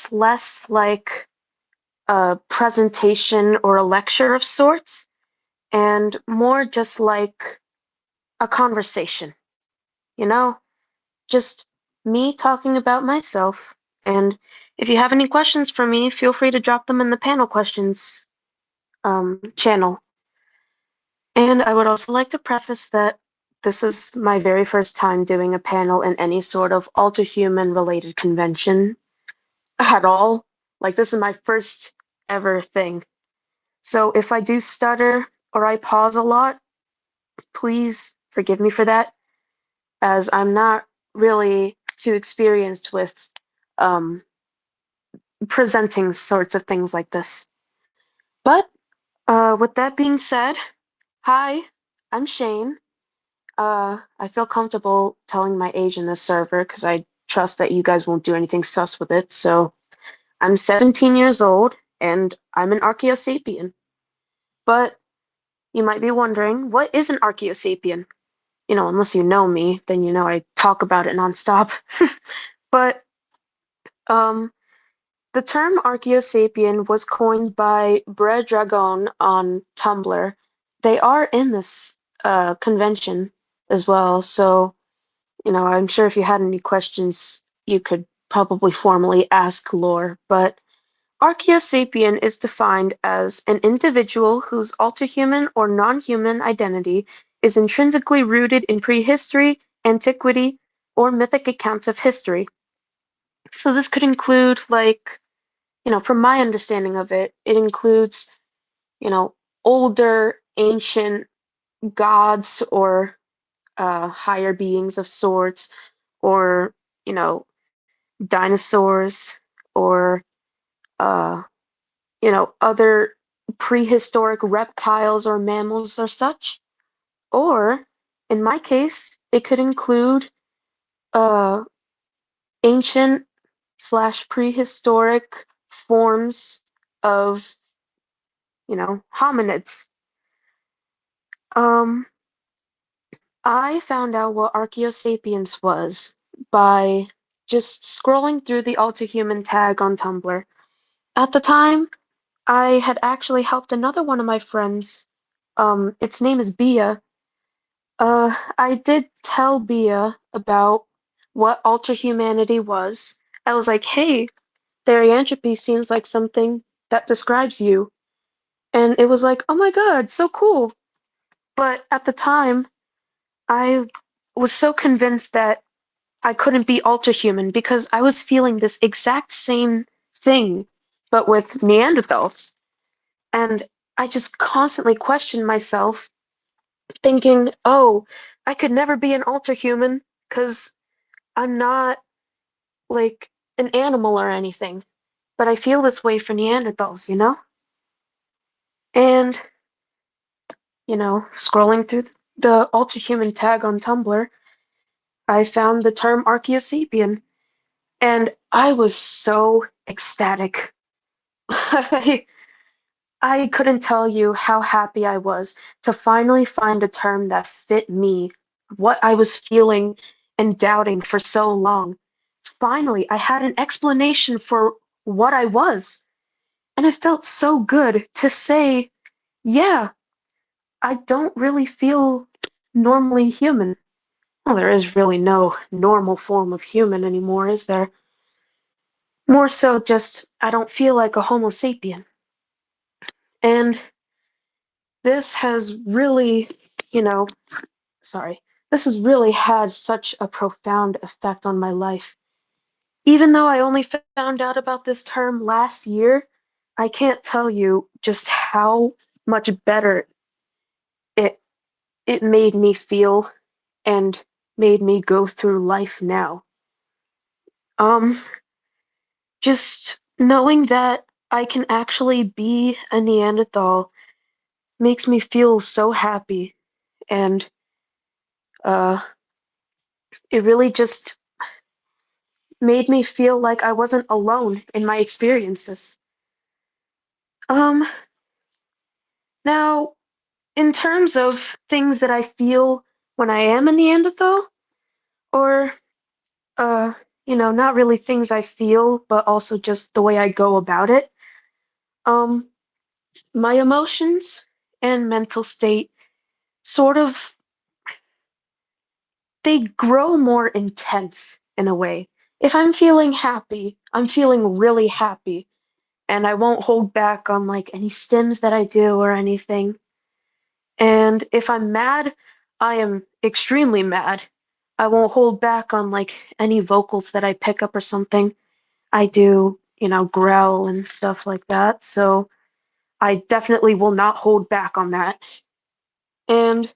it's less like a presentation or a lecture of sorts, and more just like a conversation, you know? Just me talking about myself. And if you have any questions for me, feel free to drop them in the panel questions channel. And I would also like to preface that this is my very first time doing a panel in any sort of alter-human related convention at all. Like, this is my first ever thing. So if I do stutter or I pause a lot, please forgive me for that, as I'm not really too experienced with um, presenting sorts of things like this. But with that being said, hi, I'm Shane. I feel comfortable telling my age in this server because I trust that you guys won't do anything sus with it. So I'm 17 years old and I'm an Archaeosapien. But you might be wondering, what is an Archaeosapien? Unless you know me, then you know I talk about it nonstop. But um, the term Archaeosapien was coined by Bre Dragon on Tumblr. They are in this convention as well, so I'm sure if you had any questions, you could probably formally ask Lore. But Archaeosapien is defined as an individual whose alterhuman or non-human identity is intrinsically rooted in prehistory, antiquity, or mythic accounts of history. So this could include, like, from my understanding of it, it includes, you know, older, ancient gods or higher beings of sorts, or, you know, dinosaurs, or, uh, other prehistoric reptiles or mammals or such. Or, in my case, it could include uh, ancient slash prehistoric forms of, hominids. Um, I found out what Archaeosapience was by just scrolling through the Alterhuman tag on Tumblr. At the time, I had actually helped another one of my friends. Its name is Bia. I did tell Bia about what alterhumanity was. I was like, hey, therianthropy seems like something that describes you. And it was like, oh my God, so cool. But at the time, I was so convinced that I couldn't be alterhuman because I was feeling this exact same thing, but with Neanderthals. And I just constantly questioned myself, thinking, oh, I could never be an alterhuman because I'm not like an animal or anything. But I feel this way for Neanderthals, you know? And, scrolling through the alterhuman tag on Tumblr, I found the term Archaeosapien, and I was so ecstatic. I, I couldn't tell you how happy I was to finally find a term that fit me, what I was feeling and doubting for so long. Finally, I had an explanation for what I was, and it felt so good to say, yeah, I don't really feel normally human. Well, there is really no normal form of human anymore, is there? More so just I don't feel like a Homo sapien. And this has really, you know, sorry, this has really had such a profound effect on my life. Even though I only found out about this term last year, I can't tell you just how much better it it made me feel and made me go through life now. Um, just knowing that I can actually be a Neanderthal makes me feel so happy, and uh, it really just made me feel like I wasn't alone in my experiences. Um, Now, in terms of things that I feel when I am a Neanderthal, or not really things I feel, but also just the way I go about it. Um, my emotions and mental state sort of they grow more intense in a way. If I'm feeling happy, I'm feeling really happy, and I won't hold back on like any stims that I do or anything. And if I'm mad, I am extremely mad. I won't hold back on like any vocals that I pick up or something. I do, growl and stuff like that. So I definitely will not hold back on that. And,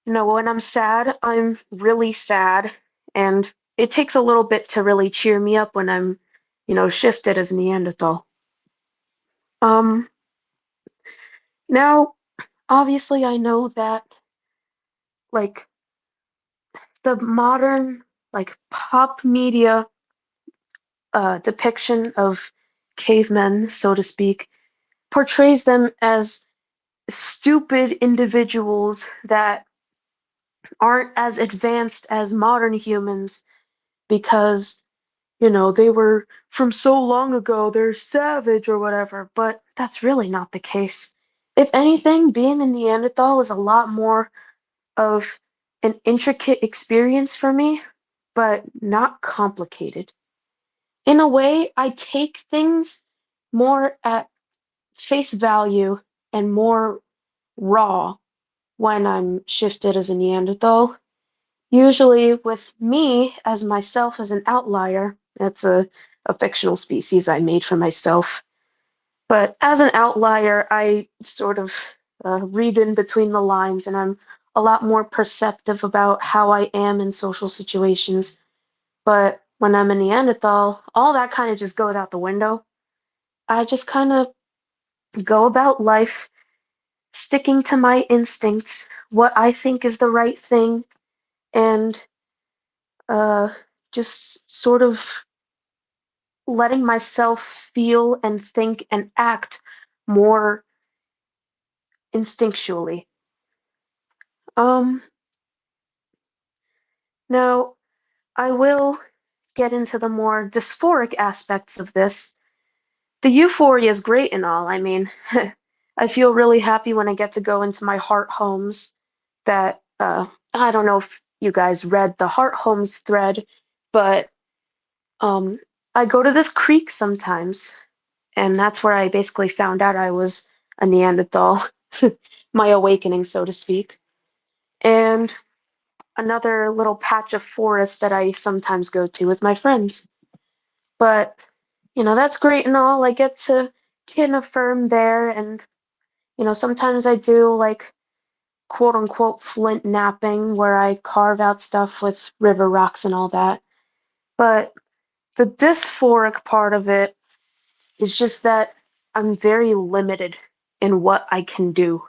when I'm sad, I'm really sad. And it takes a little bit to really cheer me up when I'm, shifted as Neanderthal. Um, Now, obviously, I know that like the modern, like pop media depiction of cavemen, so to speak, portrays them as stupid individuals that aren't as advanced as modern humans because, they were from so long ago, they're savage or whatever, but that's really not the case. If anything, being a Neanderthal is a lot more of an intricate experience for me, but not complicated. In a way, I take things more at face value and more raw when I'm shifted as a Neanderthal. Usually, with me as myself as an outlier, that's a fictional species I made for myself. But as an outlier, I sort of read in between the lines and I'm a lot more perceptive about how I am in social situations. But when I'm a Neanderthal, all that kind of just goes out the window. I just kind of go about life sticking to my instincts, what I think is the right thing, and uh, just sort of letting myself feel and think and act more instinctually. Um, Now, I will get into the more dysphoric aspects of this. The euphoria is great and all. I mean, I feel really happy when I get to go into my heart homes that I don't know if you guys read the heart homes thread, but um I go to this creek sometimes, and that's where I basically found out I was a Neanderthal, my awakening, so to speak. And another little patch of forest that I sometimes go to with my friends. But, that's great and all. I get to kin affirm there, and, sometimes I do like quote unquote flint napping where I carve out stuff with river rocks and all that. But the dysphoric part of it is just that I'm very limited in what I can do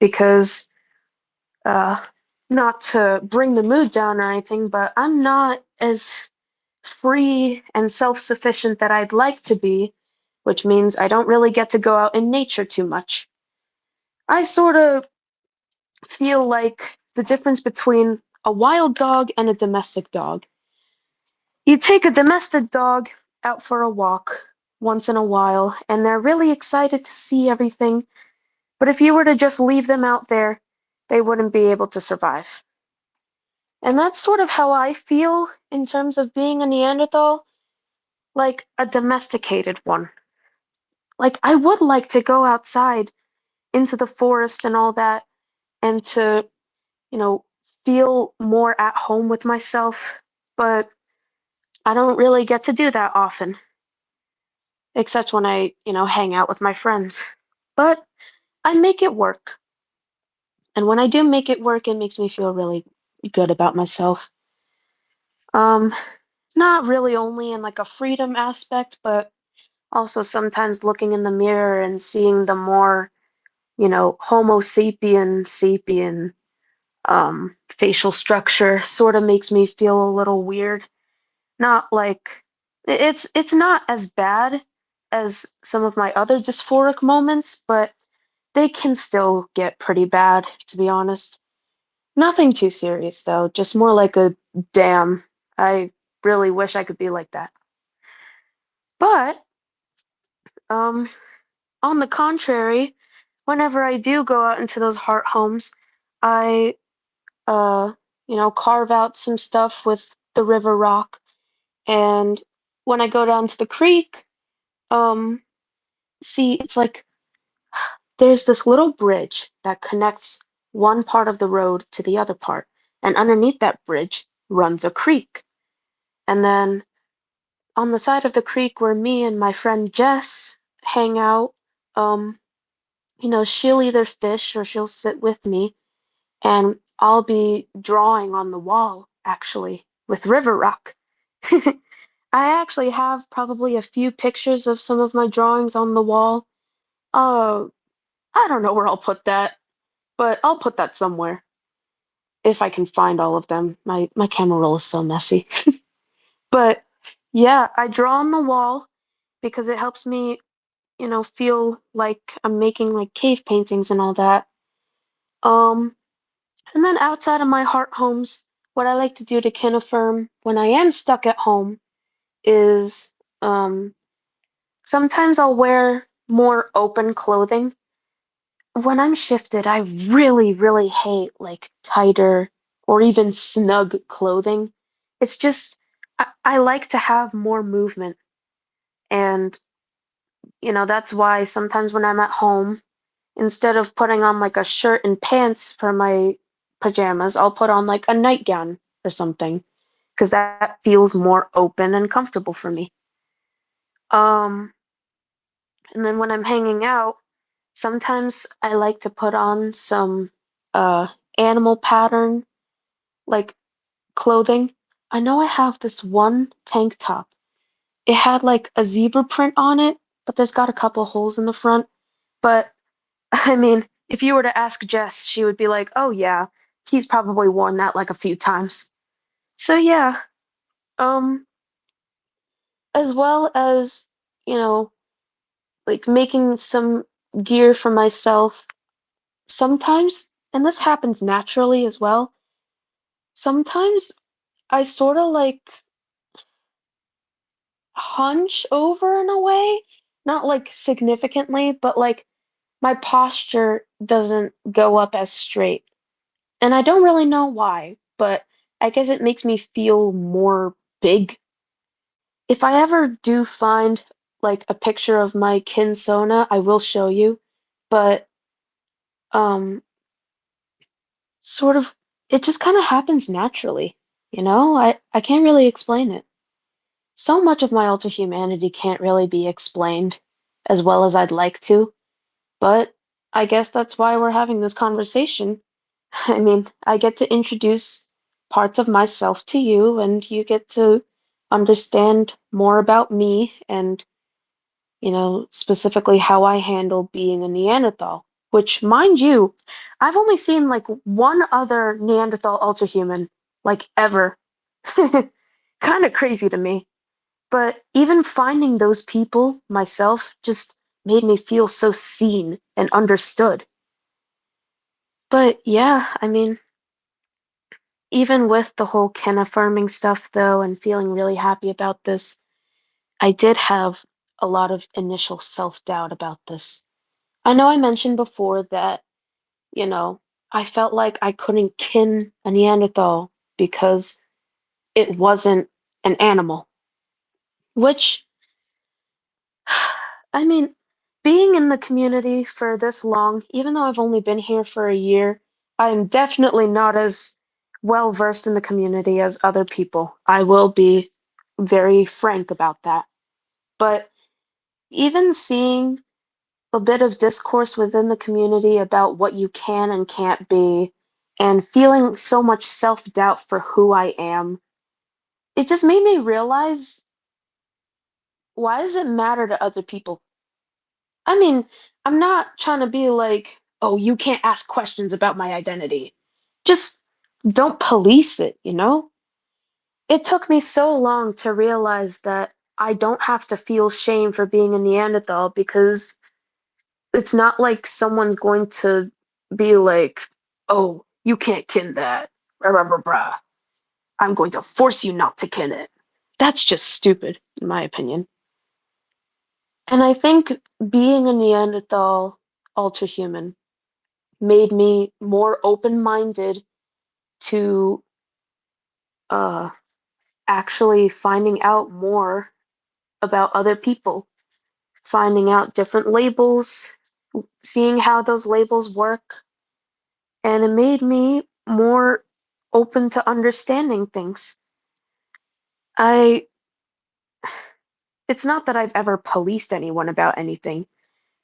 because, uh, not to bring the mood down or anything, but I'm not as free and self sufficient that I'd like to be, which means I don't really get to go out in nature too much. I sort of feel like the difference between a wild dog and a domestic dog. You take a domestic dog out for a walk once in a while, and they're really excited to see everything. But if you were to just leave them out there, they wouldn't be able to survive. And that's sort of how I feel in terms of being a Neanderthal, like a domesticated one. Like, I would like to go outside into the forest and all that, and to, you know, feel more at home with myself, but I don't really get to do that often, except when I, hang out with my friends. But I make it work. And when I do make it work, it makes me feel really good about myself. Um, Not really only in like a freedom aspect, but also sometimes looking in the mirror and seeing the more, Homo sapien facial structure sort of makes me feel a little weird. Not like it's not as bad as some of my other dysphoric moments, but they can still get pretty bad, to be honest. Nothing too serious though, just more like a damn. I really wish I could be like that. But um, on the contrary, whenever I do go out into those heart homes, I uh, carve out some stuff with the river rock. And when I go down to the creek, um, see, it's like there's this little bridge that connects one part of the road to the other part. And underneath that bridge runs a creek. And then on the side of the creek where me and my friend Jess hang out, um, she'll either fish or she'll sit with me, and I'll be drawing on the wall, actually, with river rock. I actually have probably a few pictures of some of my drawings on the wall. Uh, I don't know where I'll put that, but I'll put that somewhere if I can find all of them. My camera roll is so messy. But yeah, I draw on the wall because it helps me, feel like I'm making like cave paintings and all that. Um, and then outside of my heart homes, what I like to do to kin affirm when I am stuck at home is sometimes I'll wear more open clothing. When I'm shifted, I really, really hate like tighter or even snug clothing. It's just, I like to have more movement. And, that's why sometimes when I'm at home, instead of putting on like a shirt and pants for my pajamas, I'll put on like a nightgown or something because that feels more open and comfortable for me. Um, and then when I'm hanging out, sometimes I like to put on some uh animal pattern like clothing. I know I have this one tank top. It had like a zebra print on it, but there's got a couple holes in the front. But I mean, if you were to ask Jess, she would be like, "Oh yeah, he's probably worn that like a few times." So yeah, um, as well as, you know, like making some gear for myself sometimes, and this happens naturally as well, sometimes I sort of like hunch over in a way, not like significantly, but like my posture doesn't go up as straight. And I don't really know why, but I guess it makes me feel more big. If I ever do find like a picture of my kinsona, I will show you. But um sort of it just kind of happens naturally, I can't really explain it. So much of my alter humanity can't really be explained as well as I'd like to, but I guess that's why we're having this conversation. I mean, I get to introduce parts of myself to you, and you get to understand more about me and, specifically how I handle being a Neanderthal, which, mind you, I've only seen like one other Neanderthal alterhuman, like ever. Kind of crazy to me. But even finding those people myself just made me feel so seen and understood. But yeah, I mean, even with the whole Ken affirming stuff though, and feeling really happy about this, I did have a lot of initial self-doubt about this. I know I mentioned before that, you know, I felt like I couldn't kin a Neanderthal because it wasn't an animal, which I mean, being in the community for this long, even though I've only been here for a year, I am definitely not as well versed in the community as other people. I will be very frank about that. But even seeing a bit of discourse within the community about what you can and can't be, and feeling so much self-doubt for who I am, it just made me realize, why does it matter to other people? I mean, I'm not trying to be like, oh, you can't ask questions about my identity. Just don't police it, you know? It took me so long to realize that I don't have to feel shame for being a Neanderthal because it's not like someone's going to be like, oh, you can't kin that. Rah, rah, rah, rah. I'm going to force you not to kill it. That's just stupid, in my opinion. And I think being a Neanderthal alterhuman made me more open-minded to uh, actually finding out more about other people, finding out different labels, seeing how those labels work, and it made me more open to understanding things. I It's not that I've ever policed anyone about anything,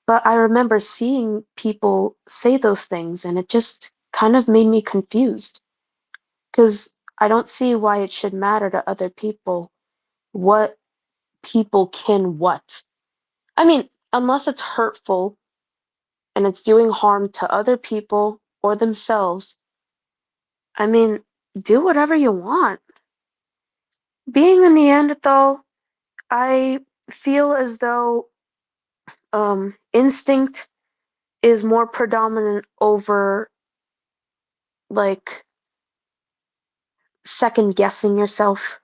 but I remember seeing people say those things and it just kind of made me confused because I don't see why it should matter to other people what people can what. I mean, unless it's hurtful and it's doing harm to other people or themselves, I mean, do whatever you want. Being a Neanderthal, I feel as though instinct is more predominant over like second guessing yourself.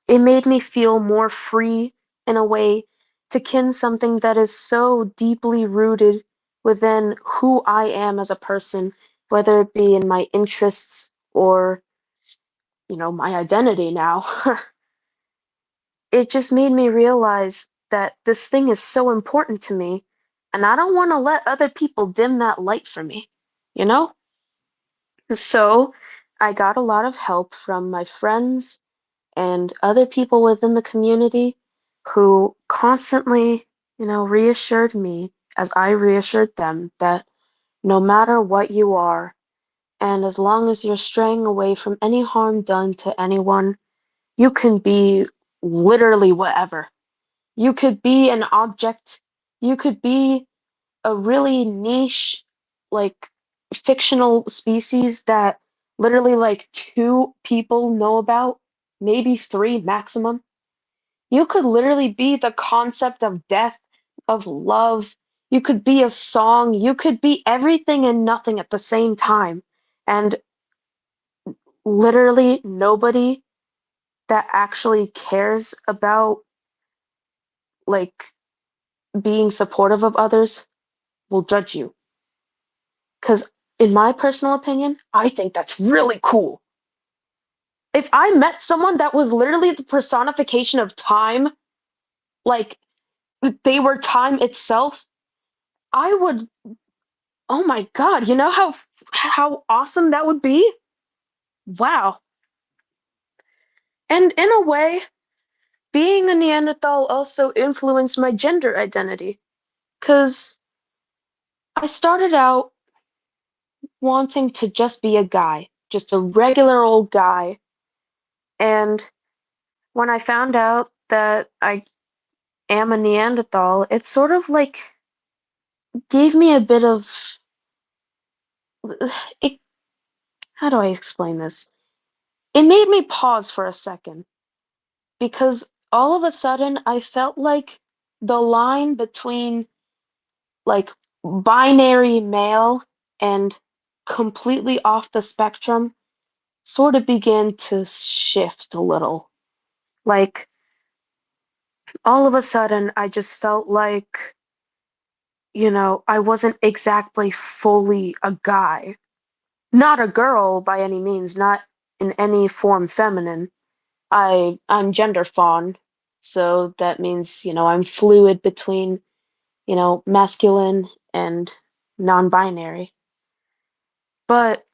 It made me feel more free in a way to kin something that is so deeply rooted within who I am as a person, whether it be in my interests or, my identity now. It just made me realize that this thing is so important to me, and I don't want to let other people dim that light for me, you know? So I got a lot of help from my friends and other people within the community who constantly, reassured me as I reassured them that no matter what you are, and as long as you're straying away from any harm done to anyone, you can be literally whatever. You could be an object, you could be a really niche, like fictional species that literally like two people know about, maybe three maximum. You could literally be the concept of death, of love. You could be a song. You could be everything and nothing at the same time. And literally nobody that actually cares about like being supportive of others will judge you. Because, in my personal opinion, I think that's really cool. If I met someone that was literally the personification of time, like they were time itself, I would, oh my God, you know how awesome that would be? Wow. And in a way, being a Neanderthal also influenced my gender identity. Because I started out wanting to just be a guy, just a regular old guy. And when I found out that I am a Neanderthal, it sort of like gave me a bit of it, how do I explain this? It made me pause for a second because all of a sudden I felt like the line between like binary male and completely off the spectrum sort of began to shift a little. Like all of a sudden I just felt like, I wasn't exactly fully a guy. Not a girl by any means, not in any form feminine. I'm gender fawn, so that means, I'm fluid between, masculine and non-binary. But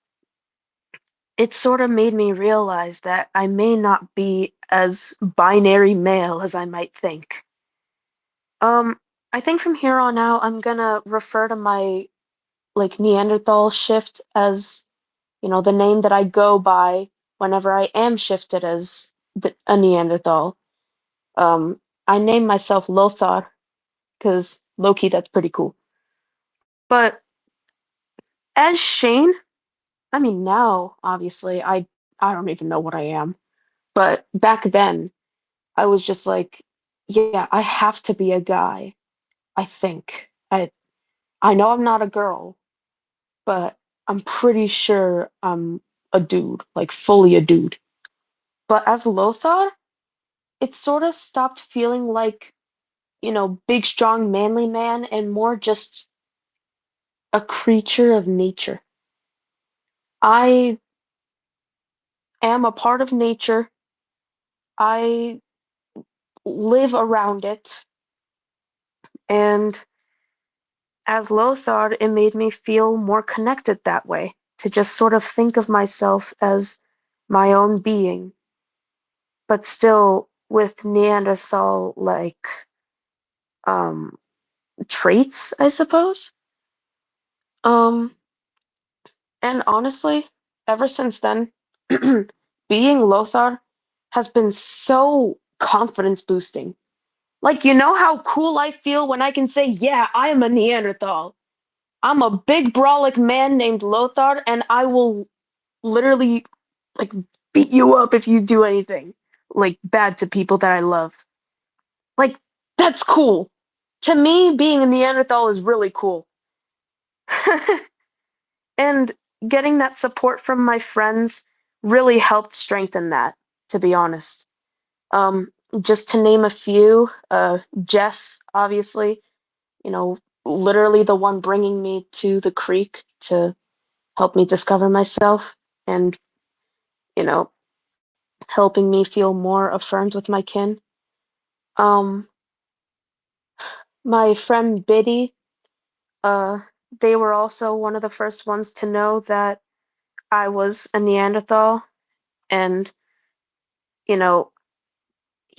it sort of made me realize that I may not be as binary male as I might think. Um, I think from here on out, I'm gonna refer to my like Neanderthal shift as, the name that I go by whenever I am shifted as a Neanderthal. I named myself Lothar because Loki, that's pretty cool. But as Shane, I mean now, obviously, I don't even know what I am. But back then, I was just like, yeah, I have to be a guy, I think. I know I'm not a girl, but I'm pretty sure I'm a dude, like fully a dude. But as Lothar, it sort of stopped feeling like, big, strong, manly man and more just a creature of nature. I am a part of nature. I live around it. And as Lothar, it made me feel more connected that way, to just sort of think of myself as my own being, but still with Neanderthal like um traits, I suppose. Um, and honestly, ever since then, being Lothar has been so confidence boosting. Like, you know how cool I feel when I can say, yeah, I am a Neanderthal. I'm a big brolic man named Lothar, and I will literally like beat you up if you do anything like bad to people that I love. Like, that's cool. To me, being a Neanderthal is really cool. And getting that support from my friends really helped strengthen that, to be honest. Just to name a few, Jess, obviously, you know, literally the one bringing me to the creek to help me discover myself and, you know, helping me feel more affirmed with my kin. Um, my friend Biddy, uh, they were also one of the first ones to know that I was a Neanderthal. And, you know,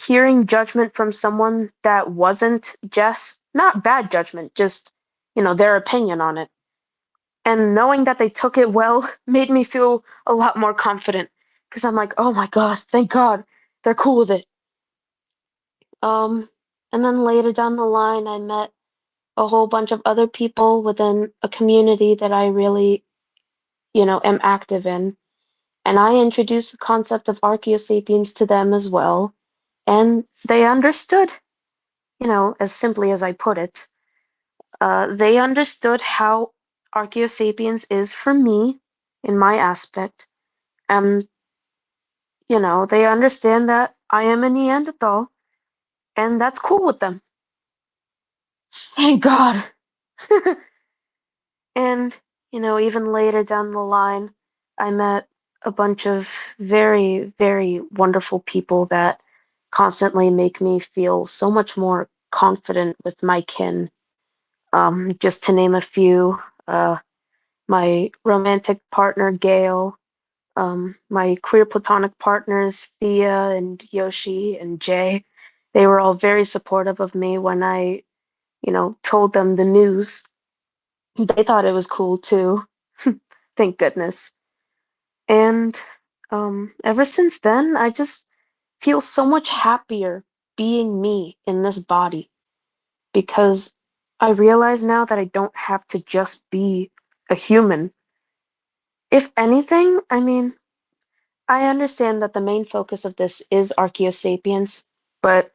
hearing judgment from someone that wasn't Jess, not bad judgment, just, their opinion on it. And knowing that they took it well made me feel a lot more confident because I'm like, oh my God, thank God, they're cool with it. Um, and then later down the line, I met a whole bunch of other people within a community that I really, am active in. And I introduced the concept of Archaeosapience to them as well. And they understood, as simply as I put it, they understood how Archaeosapience is for me in my aspect. And, they understand that I am a Neanderthal, and that's cool with them. Thank God. And, even later down the line, I met a bunch of very, very wonderful people that constantly make me feel so much more confident with my kin. Just to name a few, my romantic partner, Gail, my queer platonic partners, Thea and Yoshi and Jay, they were all very supportive of me when I, told them the news. They thought it was cool too. Thank goodness. And ever since then, I just feel so much happier being me in this body because I realize now that I don't have to just be a human. If anything, I mean, I understand that the main focus of this is Archaeosapiens, but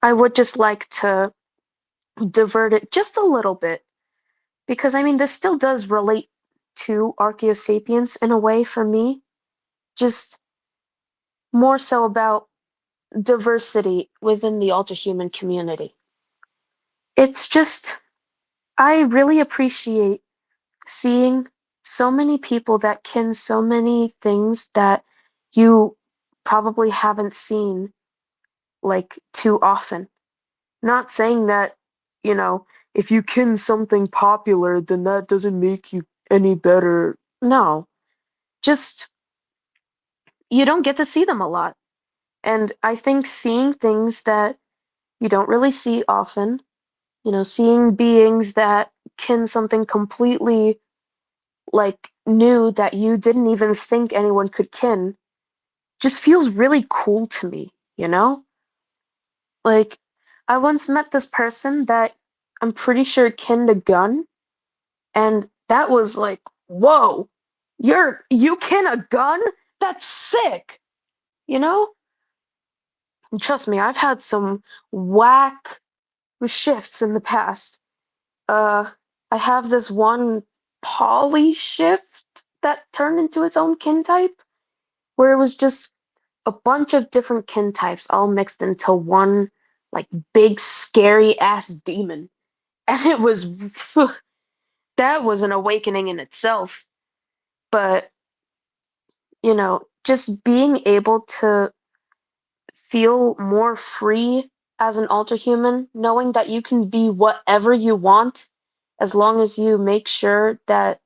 I would just like to divert it just a little bit because I mean, this still does relate to Archaeosapiens in a way for me, just more so about diversity within the alterhuman community. It's just, I really appreciate seeing so many people that can so many things that you probably haven't seen like too often. Not saying that, you know, if you kin something popular, then that doesn't make you any better. No, just you don't get to see them a lot. And I think seeing things that you don't really see often, seeing beings that kin something completely like new that you didn't even think anyone could kin just feels really cool to me, you know? Like, I once met this person that I'm pretty sure kinned a gun, and that was like, whoa, you kin a gun? That's sick, you know? And trust me, I've had some whack shifts in the past. Uh, I have this one poly shift that turned into its own kin type, where it was just a bunch of different kin types all mixed into one like big scary ass demon. And it was that was an awakening in itself. But, just being able to feel more free as an alterhuman, knowing that you can be whatever you want as long as you make sure that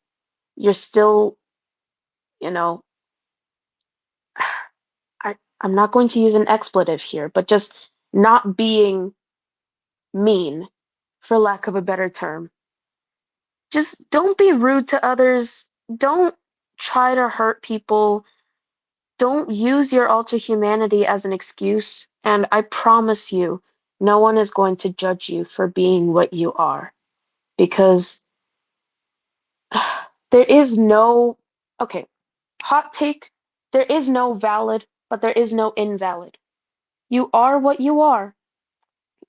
you're still, you know, I'm not going to use an expletive here, but just not being mean, for lack of a better term. Just don't be rude to others. Don't try to hurt people. Don't use your alter humanity as an excuse. And I promise you, no one is going to judge you for being what you are. Because there is no, okay, hot take, there is no valid, but there is no invalid. You are what you are.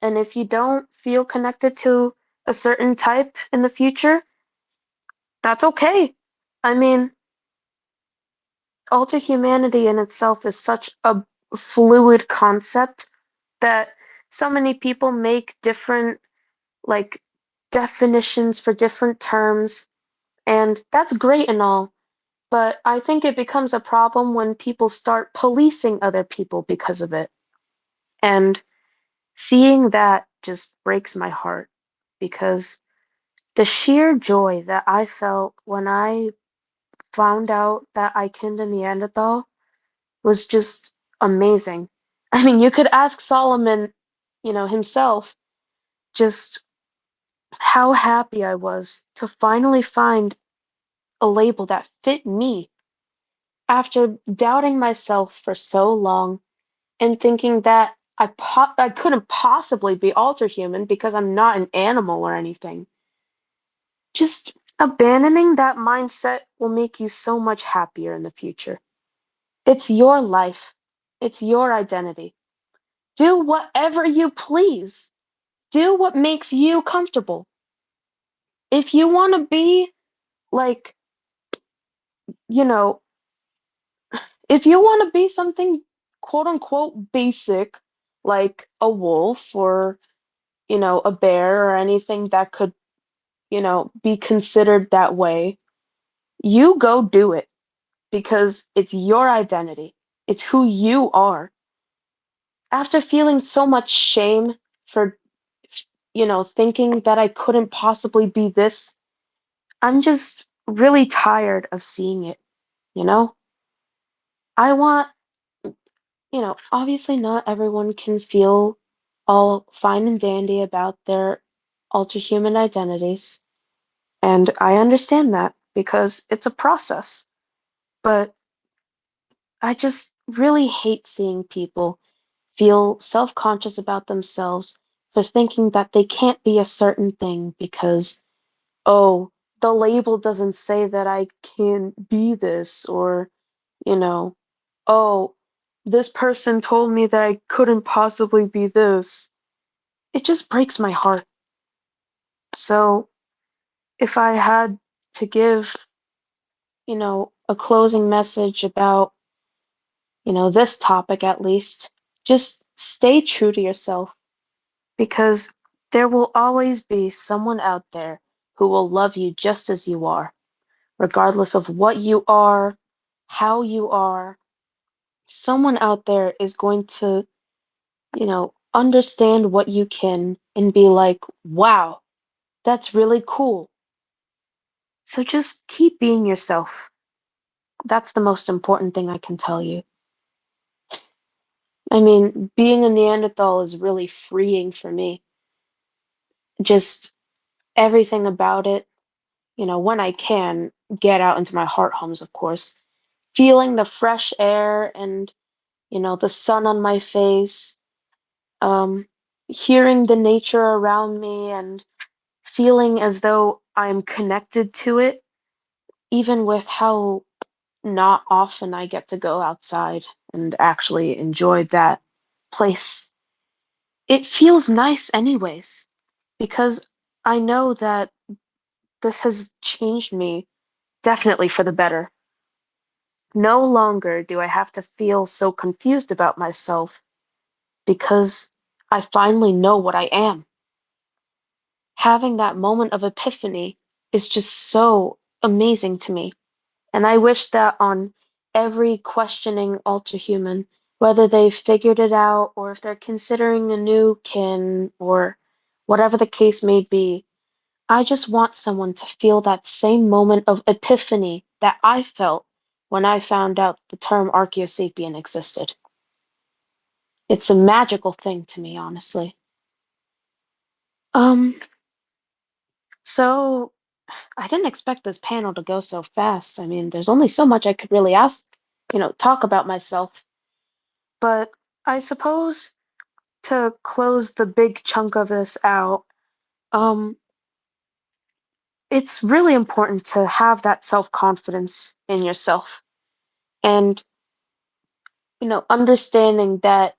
And if you don't feel connected to a certain type in the future, that's okay. I mean, alter humanity in itself is such a fluid concept that so many people make different like definitions for different terms, and that's great and all, but I think it becomes a problem when people start policing other people because of it. And seeing that just breaks my heart because the sheer joy that I felt when I found out that I kinned a Neanderthal was just amazing. I mean, you could ask Solomon, himself, just how happy I was to finally find a label that fit me after doubting myself for so long and thinking that I couldn't possibly be alterhuman because I'm not an animal or anything. Just abandoning that mindset will make you so much happier in the future. It's your life. It's your identity. Do whatever you please. Do what makes you comfortable. If you want to be like, you know, if you want to be something quote unquote basic, like a wolf or, a bear or anything that could, be considered that way, you go do it because it's your identity. It's who you are. After feeling so much shame for, thinking that I couldn't possibly be this, I'm just really tired of seeing it, you know? I want, obviously not everyone can feel all fine and dandy about their alterhuman identities, and I understand that because it's a process. But I just really hate seeing people feel self-conscious about themselves for thinking that they can't be a certain thing because, oh, the label doesn't say that I can be this, or, you know, oh, this person told me that I couldn't possibly be this. It just breaks my heart. So if I had to give, a closing message about, this topic at least, just stay true to yourself because there will always be someone out there who will love you just as you are, regardless of what you are, how you are. Someone out there is going to, understand what you can and be like, wow, that's really cool. So just keep being yourself. That's the most important thing I can tell you. I mean, being a Neanderthal is really freeing for me. Just everything about it, when I can get out into my heart homes, of course, feeling the fresh air and, the sun on my face, um, hearing the nature around me and feeling as though I'm connected to it, even with how not often I get to go outside and actually enjoy that place. It feels nice anyways, because I know that this has changed me definitely for the better. No longer do I have to feel so confused about myself because I finally know what I am. Having that moment of epiphany is just so amazing to me. And I wish that on every questioning alterhuman, whether they've figured it out or if they're considering a new kin or whatever the case may be, I just want someone to feel that same moment of epiphany that I felt when I found out the term Archaeosapien existed. It's a magical thing to me, honestly. Um, so I didn't expect this panel to go so fast. I mean, there's only so much I could really ask, talk about myself. But I suppose to close the big chunk of this out, um, it's really important to have that self-confidence in yourself and, understanding that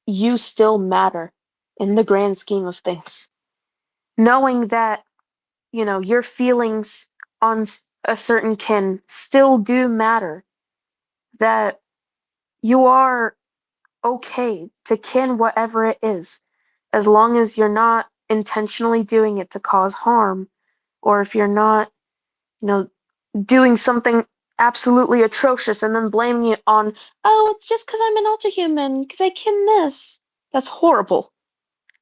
you still matter in the grand scheme of things. Knowing that, your feelings on a certain kin still do matter, that you are okay to kin whatever it is, as long as you're not intentionally doing it to cause harm, or if you're not, you know, doing something absolutely atrocious and then blaming it on, oh, it's just because I'm an alterhuman, because I kin this. That's horrible.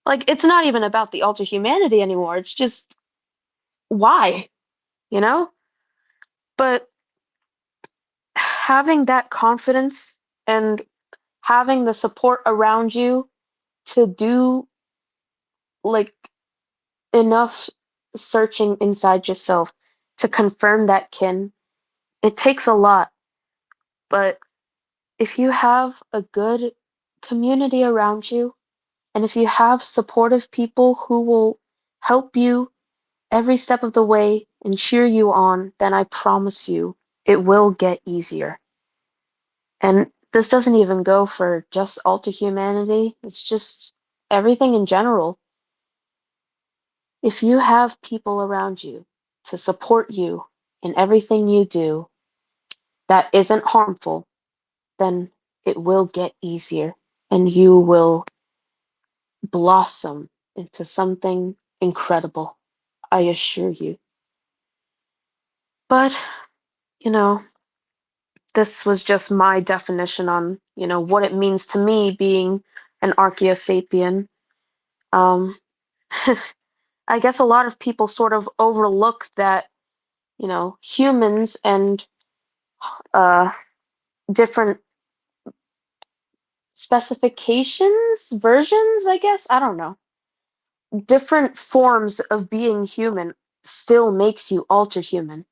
Like, it's not even about the alterhumanity anymore. It's just, why, you know? But having that confidence and having the support around you to do like enough searching inside yourself to confirm that kin, it takes a lot. But if you have a good community around you, and if you have supportive people who will help you every step of the way and cheer you on, then I promise you it will get easier. And this doesn't even go for just alter humanity, it's just everything in general. If you have people around you to support you in everything you do that isn't harmful, then it will get easier and you will blossom into something incredible, I assure you. But, you know, this was just my definition on, what it means to me being an Archaeosapien. Um, I guess a lot of people sort of overlook that, humans and uh, different specifications, versions, I guess, I don't know. Different forms of being human still makes you alter human.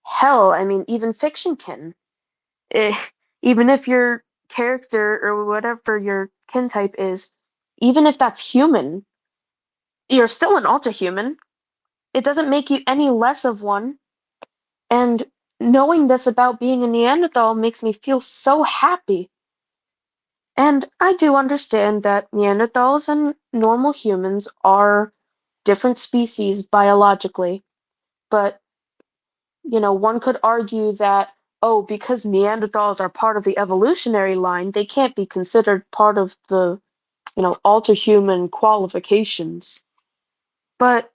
Hell, I mean, even fiction can. Eh, even if your character or whatever your kin type is, even if that's human, you're still an alter human. It doesn't make you any less of one. And knowing this about being a Neanderthal makes me feel so happy. And I do understand that Neanderthals and normal humans are different species biologically, but one could argue that, oh, because Neanderthals are part of the evolutionary line, they can't be considered part of the, alterhuman qualifications. But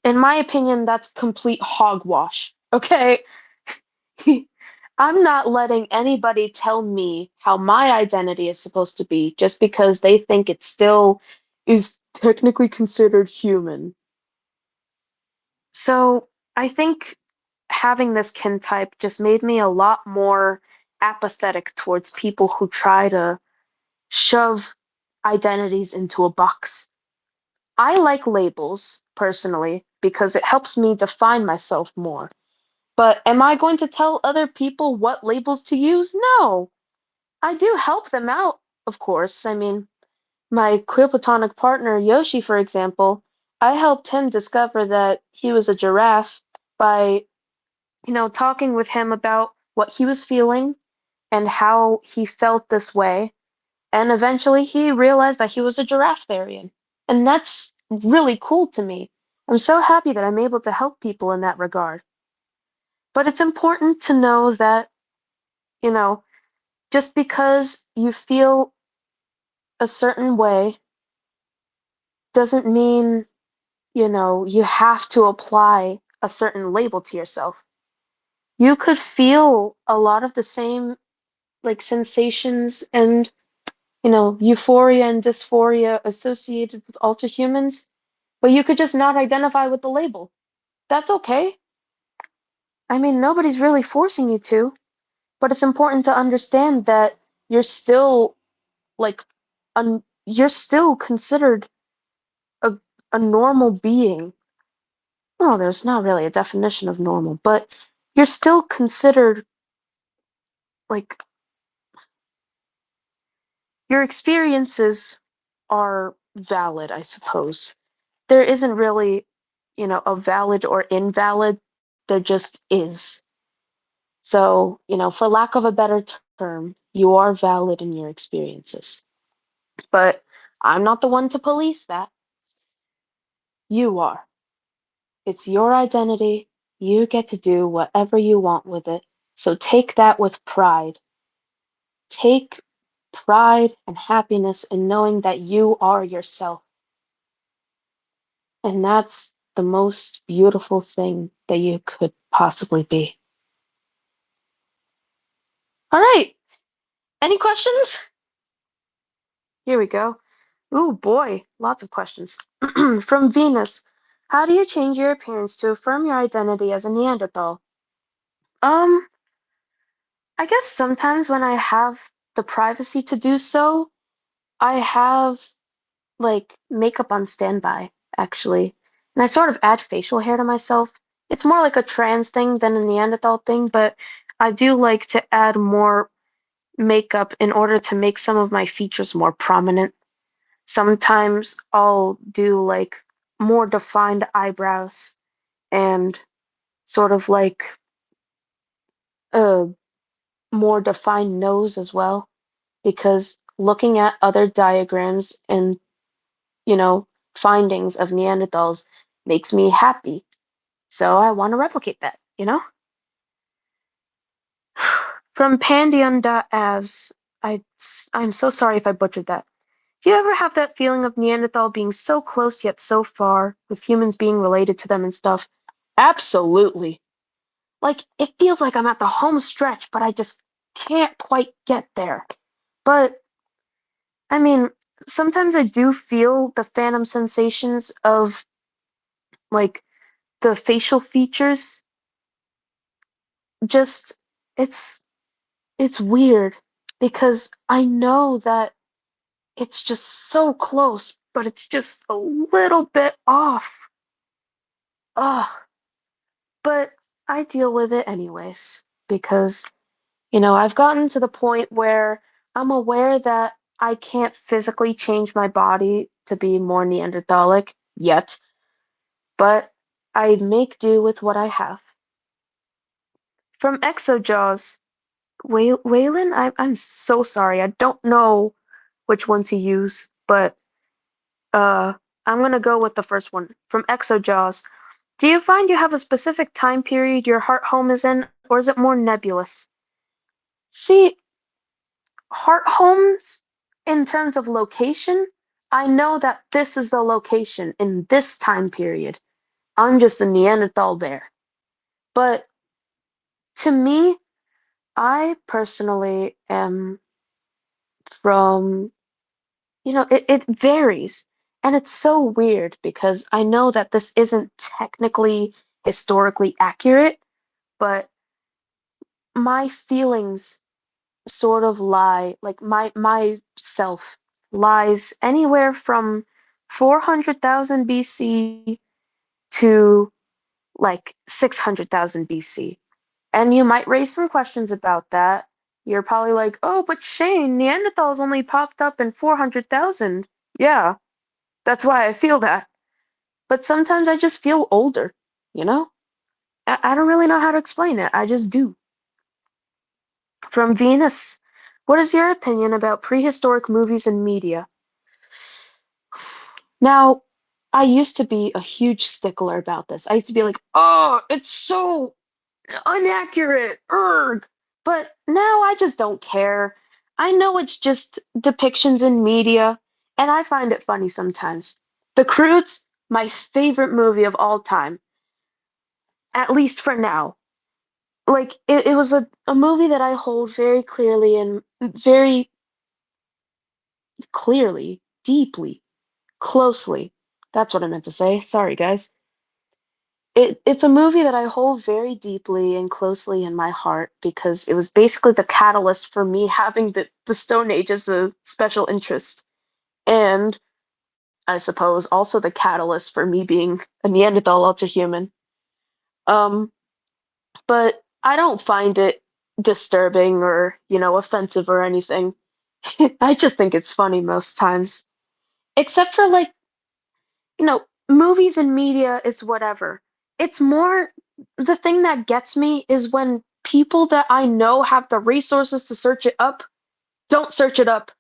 in my opinion, that's complete hogwash. Okay? I'm not letting anybody tell me how my identity is supposed to be just because they think it still is technically considered human. So I think having this kin type just made me a lot more apathetic towards people who try to shove identities into a box. I like labels personally because it helps me define myself more. But am I going to tell other people what labels to use? No. I do help them out, of course. I mean, my queer platonic partner, Yoshi, for example, I helped him discover that he was a giraffe by, talking with him about what he was feeling and how he felt this way. And eventually he realized that he was a giraffe therian. And that's really cool to me. I'm so happy that I'm able to help people in that regard. But it's important to know that You know, just because you feel a certain way doesn't mean, you have to apply a certain label to yourself. You could feel a lot of the same like sensations and, euphoria and dysphoria associated with alterhumans, but you could just not identify with the label. That's okay. I mean, nobody's really forcing you to, but it's important to understand that you're still like you're still considered a a normal being. Well, there's not really a definition of normal, but you're still considered like your experiences are valid, I suppose. There isn't really, a valid or invalid. There just is. So, for lack of a better term, you are valid in your experiences. But I'm not the one to police that. You are. It's your identity. You get to do whatever you want with it. So take that with pride. Take pride and happiness in knowing that you are yourself. And that's the most beautiful thing that you could possibly be. All right. Any questions? Here we go. Ooh, boy, lots of questions. From Venus, how do you change your appearance to affirm your identity as a Neanderthal? Um, I guess sometimes when I have the privacy to do so, I have like makeup on standby, actually. And I sort of add facial hair to myself. It's more like a trans thing than a Neanderthal thing, but I do like to add more makeup in order to make some of my features more prominent. Sometimes I'll do like more defined eyebrows and sort of like a more defined nose as well, because looking at other diagrams and, you know, findings of Neanderthals makes me happy. So I want to replicate that? From Pandion.avs, I'm so sorry if I butchered that. Do you ever have that feeling of Neanderthal being so close yet so far, with humans being related to them and stuff? Absolutely. Like, it feels like I'm at the home stretch, but I just can't quite get there. But, I mean, sometimes I do feel the phantom sensations of, like, the facial features. Just, it's, it's weird because I know that it's just so close, but it's just a little bit off. Ugh. But I deal with it anyways because, I've gotten to the point where I'm aware that I can't physically change my body to be more Neanderthalic yet, but I make do with what I have. From Exojaws, Waylon, I'm so sorry. I don't know which one to use, but uh, I'm gonna go with the first one. From Exojaws, do you find you have a specific time period your heart home is in, or is it more nebulous? See, heart homes, in terms of location, I know that this is the location in this time period. I'm just a Neanderthal there. But to me, I personally am from, it varies. And it's so weird because I know that this isn't technically historically accurate, but my feelings sort of lie, like my self lies anywhere from 400,000 BC to like 600,000 BC. And you might raise some questions about that. You're probably like, "Oh, but Shane, Neanderthals only popped up in 400,000." Yeah, that's why I feel that. But sometimes I just feel older, you know? I don't really know how to explain it. I just do. From Venus, what is your opinion about prehistoric movies and media? Now, I used to be a huge stickler about this. I used to be like, oh, it's so inaccurate. Erg. But now I just don't care. I know it's just depictions in media, and I find it funny sometimes. The Croods, my favorite movie of all time, at least for now. Like it was a movie that I hold very clearly and very clearly, deeply, closely. That's what I meant to say. Sorry, guys. It's a movie that I hold very deeply and closely in my heart because it was basically the catalyst for me having the Stone Age as a special interest. And I suppose also the catalyst for me being a Neanderthal alterhuman. Um, but I don't find it disturbing or, offensive or anything. I just think it's funny most times. Except for like, movies and media is whatever. It's more the thing that gets me is when people that I know have the resources to search it up don't search it up.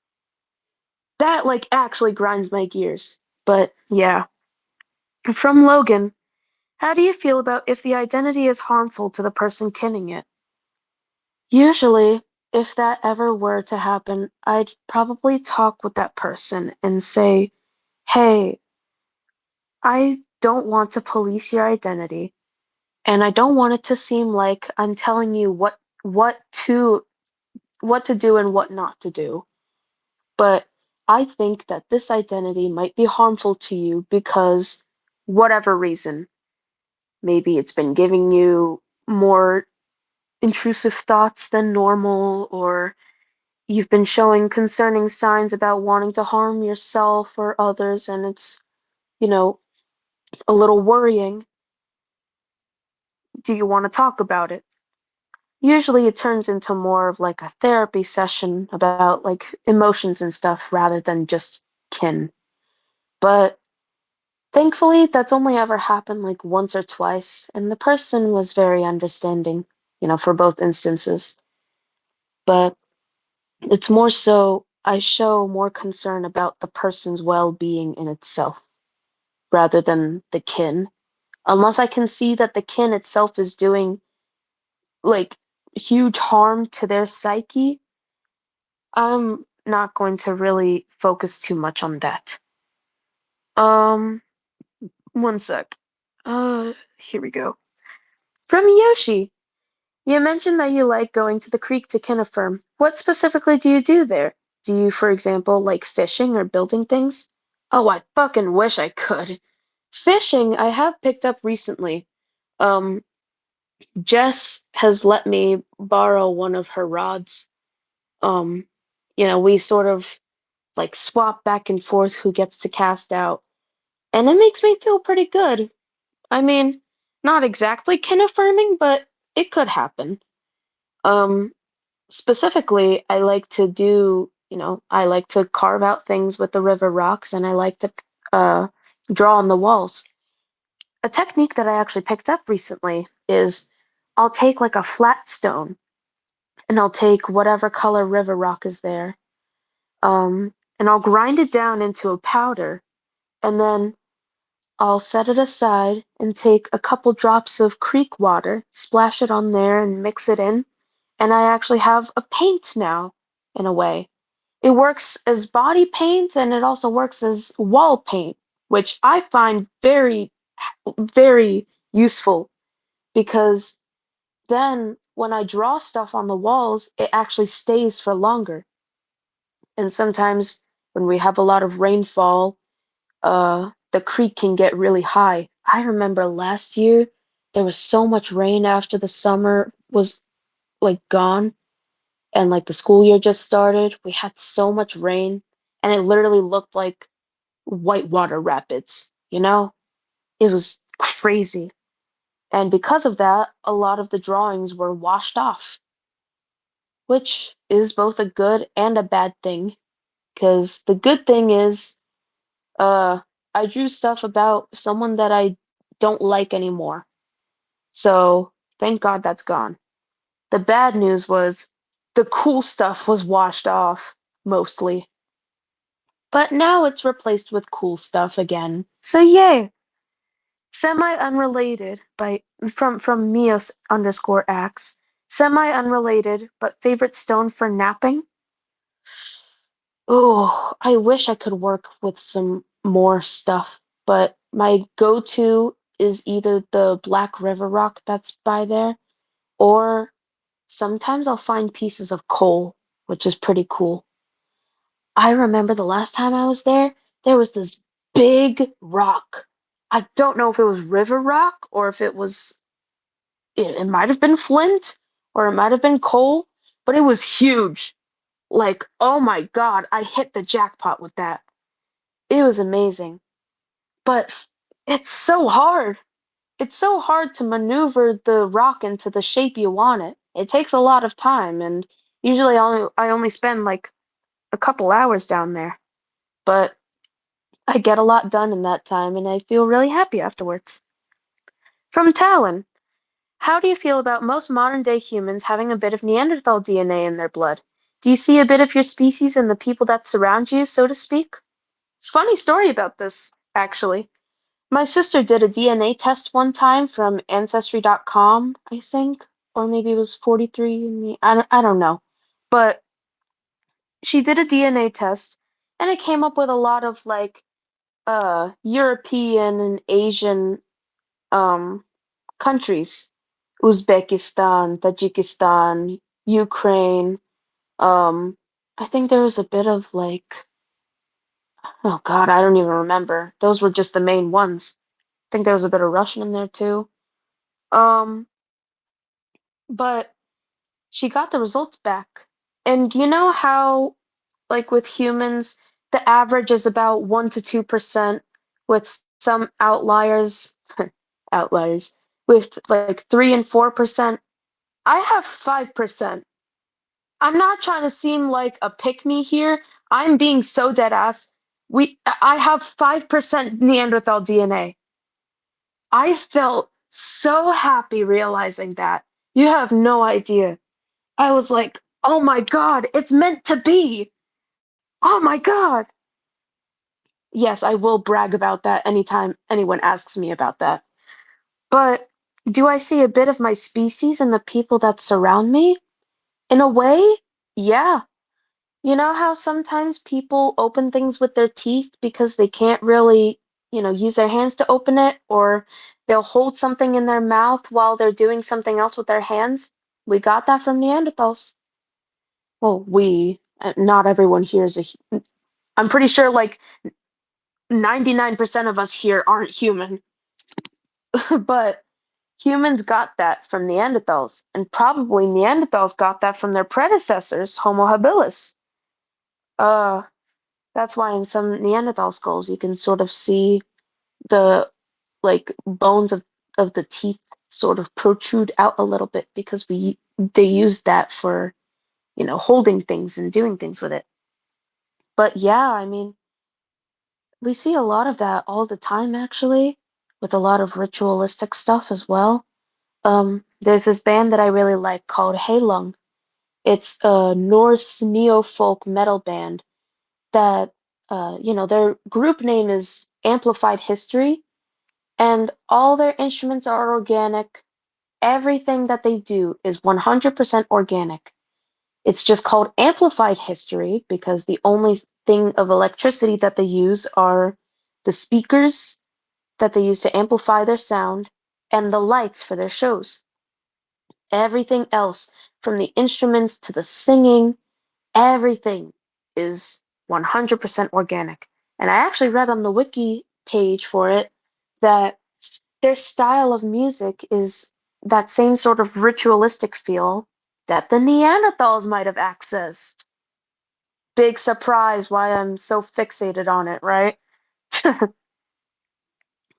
That like actually grinds my gears. But yeah. From Logan, how do you feel about if the identity is harmful to the person kinning it? Usually, if that ever were to happen, I'd probably talk with that person and say, hey, I don't want to police your identity, and I don't want it to seem like I'm telling you what to what to do and what not to do. But I think that this identity might be harmful to you because whatever reason. Maybe it's been giving you more intrusive thoughts than normal, or you've been showing concerning signs about wanting to harm yourself or others, and it's, you know, a little worrying. Do you want to talk about it? Usually it turns into more of like a therapy session about like emotions and stuff rather than just kin. But thankfully, that's only ever happened like once or twice, and the person was very understanding, for both instances. But it's more so I show more concern about the person's well-being in itself rather than the kin. Unless I can see that the kin itself is doing like huge harm to their psyche, I'm not going to really focus too much on that. Um, one sec. Here we go. From Yoshi. You mentioned that you like going to the creek to kinefirm. What specifically do you do there? Do you, for example, like fishing or building things? Oh, I fucking wish I could. Fishing, I have picked up recently. Um, Jess has let me borrow one of her rods. Um, we sort of like swap back and forth who gets to cast out, and it makes me feel pretty good. I mean, not exactly kinefirming, but it could happen. Um, Specifically, I like to I like to carve out things with the river rocks and I like to uh, draw on the walls. A technique that I actually picked up recently is I'll take like a flat stone and I'll take whatever color river rock is there, and I'll grind it down into a powder and then I'll set it aside and take a couple drops of creek water, splash it on there and mix it in, and I actually have a paint now in a way. It works as body paint and it also works as wall paint, which I find very, very useful because then when I draw stuff on the walls, it actually stays for longer. And sometimes when we have a lot of rainfall, the creek can get really high. I remember last year there was so much rain after the summer was like gone and like the school year just started. We had so much rain and it literally looked like whitewater rapids, you know? It was crazy. And because of that, a lot of the drawings were washed off, which is both a good and a bad thing. Because the good thing is, uh, I drew stuff about someone that I don't like anymore. So thank God that's gone. The bad news was the cool stuff was washed off, mostly. But now it's replaced with cool stuff again. So yay! Semi unrelated by from Mios underscore Axe. Semi-unrelated, but favorite stone for napping? Oh, I wish I could work with some more stuff, but my go-to is either the Black River rock that's by there, or sometimes I'll find pieces of coal, which is pretty cool. I remember the last time I was there was this big rock. I don't know if it was river rock or if it might have been flint or it might have been coal, but it was huge. Like, oh my God, I hit the jackpot with that. It was amazing. But it's so hard. It's so hard to maneuver the rock into the shape you want it. It takes a lot of time, and usually I only spend like a couple hours down there. But I get a lot done in that time, and I feel really happy afterwards. From Talon, how do you feel about most modern day humans having a bit of Neanderthal DNA in their blood? Do you see a bit of your species in the people that surround you, so to speak? Funny story about this, actually. My sister did a DNA test one time from Ancestry.com, I think, or maybe it was 43andMe. I don't know. But she did a DNA test, and it came up with a lot of like European and Asian um countries. Uzbekistan, Tajikistan, Ukraine. Um, I think there was a bit of like, oh God, I don't even remember. Those were just the main ones. I think there was a bit of Russian in there too. Um, but she got the results back. And you know how, like with humans, the average is about 1 to 2%, with some outliers, outliers, with like 3 and 4%. I have 5%. I'm not trying to seem like a pick me here. I'm being so dead ass. I have 5% Neanderthal DNA. I felt so happy realizing that. You have no idea. I was like, oh my God, it's meant to be. Oh my God. Yes, I will brag about that anytime anyone asks me about that. But do I see a bit of my species in the people that surround me? In a way, yeah. You know how sometimes people open things with their teeth because they can't really, use their hands to open it, or they'll hold something in their mouth while they're doing something else with their hands? We got that from Neanderthals. Well, not everyone here is I'm pretty sure like 99% of us here aren't human, but humans got that from Neanderthals, and probably Neanderthals got that from their predecessors, Homo habilis. Uh, that's why in some Neanderthal skulls you can sort of see the like bones of the teeth sort of protrude out a little bit because they use that for, holding things and doing things with it. But yeah, I mean, we see a lot of that all the time actually, with a lot of ritualistic stuff as well. There's this band that I really like called Heilung. It's a Norse neo-folk metal band that, their group name is Amplified History, and all their instruments are organic. Everything that they do is 100% organic. It's just called Amplified History because the only thing of electricity that they use are the speakers that they use to amplify their sound and the lights for their shows. Everything else, from the instruments to the singing, everything is 100% organic. And I actually read on the wiki page for it that their style of music is that same sort of ritualistic feel that the Neanderthals might have accessed. Big surprise why I'm so fixated on it, right?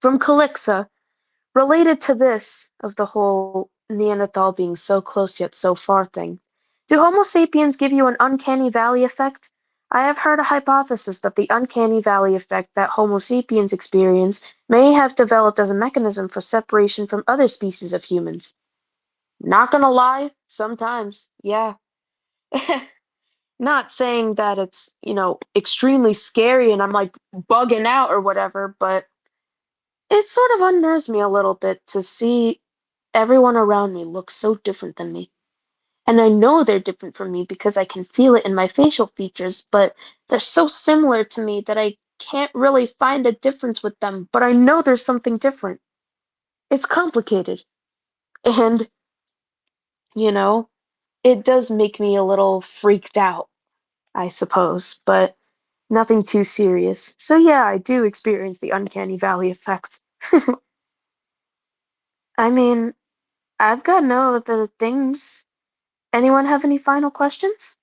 From Calixa, related to this, of the whole Neanderthal being so close yet so far thing, do Homo sapiens give you an uncanny valley effect? I have heard a hypothesis that the uncanny valley effect that Homo sapiens experience may have developed as a mechanism for separation from other species of humans. Not gonna lie, sometimes, yeah. Not saying that it's, extremely scary and I'm like bugging out or whatever, but it sort of unnerves me a little bit to see everyone around me look so different than me. And I know they're different from me because I can feel it in my facial features, but they're so similar to me that I can't really find a difference with them, but I know there's something different. It's complicated. And, you know, it does make me a little freaked out, I suppose, but nothing too serious. So yeah, I do experience the uncanny valley effect. I mean, I've got no other things. Anyone have any final questions?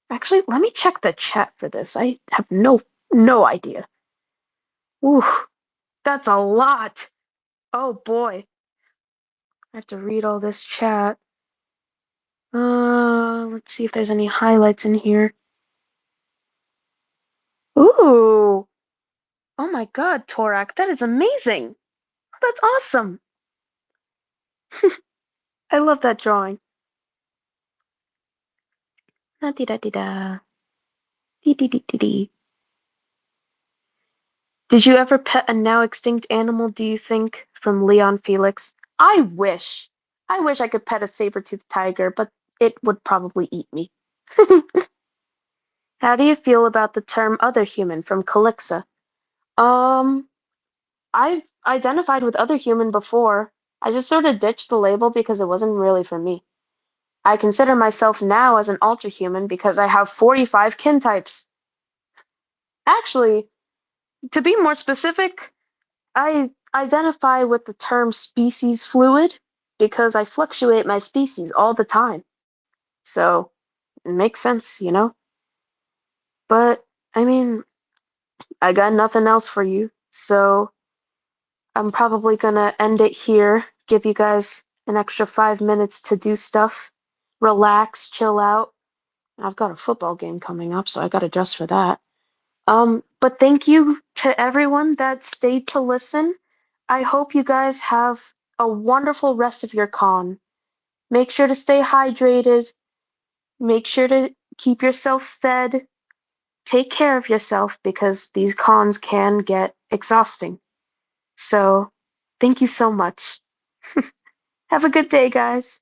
Actually, let me check the chat for this. I have no idea. Ooh, that's a lot. Oh boy. I have to read all this chat. Let's see if there's any highlights in here. Ooh. Oh my God, Torak, that is amazing. That's awesome. I love that drawing. Da di da di da. Dee dee dee dee dee. Did you ever pet a now extinct animal, do you think? From Leon Felix. I wish. I wish I could pet a saber-toothed tiger, but it would probably eat me. How do you feel about the term other human from Calixa? Um, I've identified with other human before. I just sort of ditched the label because it wasn't really for me. I consider myself now as an alterhuman because I have 45 kin types. Actually, to be more specific, I identify with the term species fluid because I fluctuate my species all the time. So it makes sense, you know? But I mean, I got nothing else for you. So I'm probably gonna end it here, give you guys an extra 5 minutes to do stuff, relax, chill out. I've got a football game coming up, so I gotta dress for that. But thank you to everyone that stayed to listen. I hope you guys have a wonderful rest of your con. Make sure to stay hydrated. Make sure to keep yourself fed. Take care of yourself because these cons can get exhausting. So, thank you so much. Have a good day, guys.